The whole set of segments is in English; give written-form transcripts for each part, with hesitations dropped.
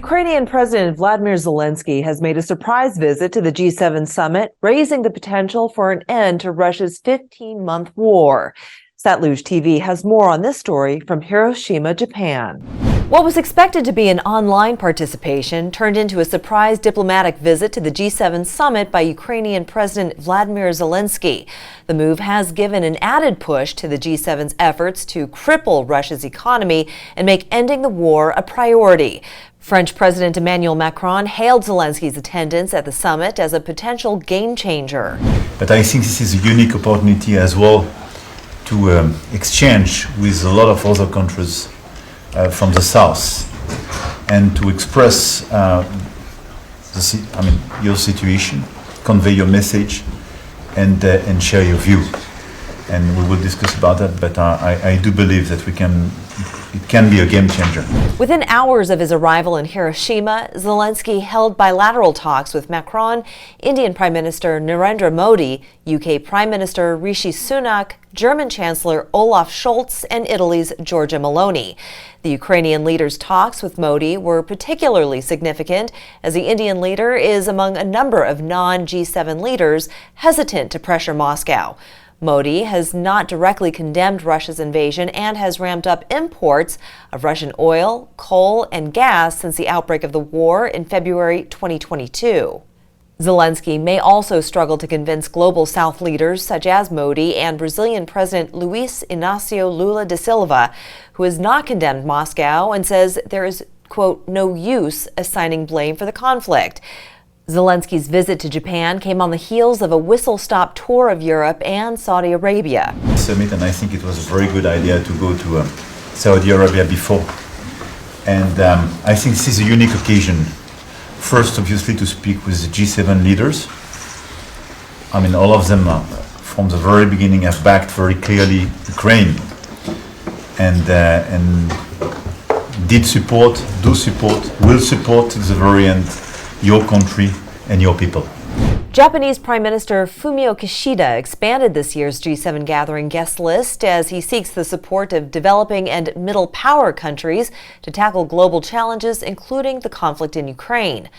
Ukrainian President Vladimir Zelenskyy has made a surprise visit to the G7 summit, raising the potential for an end to Russia's 15-month war. Satluj TV has more on this story from Hiroshima, Japan. What was expected to be an online participation turned into a surprise diplomatic visit to the G7 summit by Ukrainian President Vladimir Zelenskyy. The move has given an added push to the G7's efforts to cripple Russia's economy and make ending the war a priority. French President Emmanuel Macron hailed Zelensky's attendance at the summit as a potential game changer. But I think this is a unique opportunity as well to exchange with a lot of other countries from the south and to express your situation, convey your message, and share your view. And we will discuss about that, but I do believe that it can be a game changer. Within hours of his arrival in Hiroshima, Zelenskyy held bilateral talks with Macron, Indian Prime Minister Narendra Modi, UK Prime Minister Rishi Sunak, German Chancellor Olaf Scholz, and Italy's Giorgia Meloni. The Ukrainian leader's talks with Modi were particularly significant, as the Indian leader is among a number of non-G7 leaders hesitant to pressure Moscow. Modi has not directly condemned Russia's invasion and has ramped up imports of Russian oil, coal, and gas since the outbreak of the war in February 2022. Zelenskyy may also struggle to convince global South leaders such as Modi and Brazilian President Luiz Inácio Lula da Silva, who has not condemned Moscow and says there is, quote, no use assigning blame for the conflict. Zelensky's visit to Japan came on the heels of a whistle-stop tour of Europe and Saudi Arabia. Summit, and I think it was a very good idea to go to Saudi Arabia before. And I think this is a unique occasion. First, obviously, to speak with the G7 leaders. I mean, all of them from the very beginning have backed very clearly Ukraine and did support, do support, will support to the very end your country and your people. Japanese Prime Minister Fumio Kishida expanded this year's G7 gathering guest list as he seeks the support of developing and middle power countries to tackle global challenges, including the conflict in Ukraine.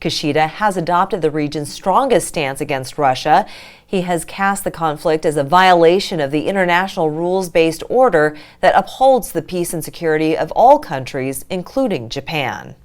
Kishida has adopted the region's strongest stance against Russia. He has cast the conflict as a violation of the international rules-based order that upholds the peace and security of all countries, including Japan.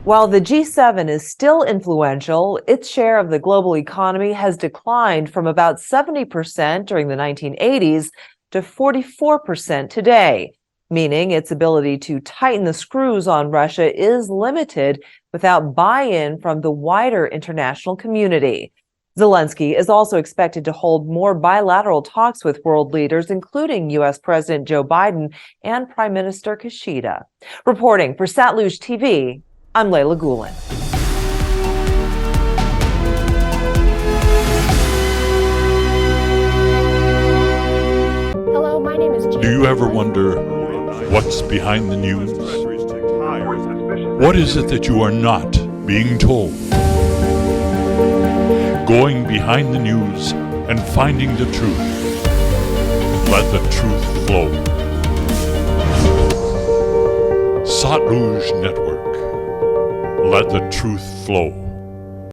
While the G7 is still influential, its share of the global economy has declined from about 70% during the 1980s to 44% today, meaning its ability to tighten the screws on Russia is limited without buy-in from the wider international community. Zelenskyy is also expected to hold more bilateral talks with world leaders, including U.S. President Joe Biden and Prime Minister Kishida. Reporting for Satluj TV, I'm Layla Gulen. Hello, my name is Jane. Do you ever wonder what's behind the news? What is it that you are not being told? Going behind the news and finding the truth. Let the truth flow. Satluj Network. Let the truth flow.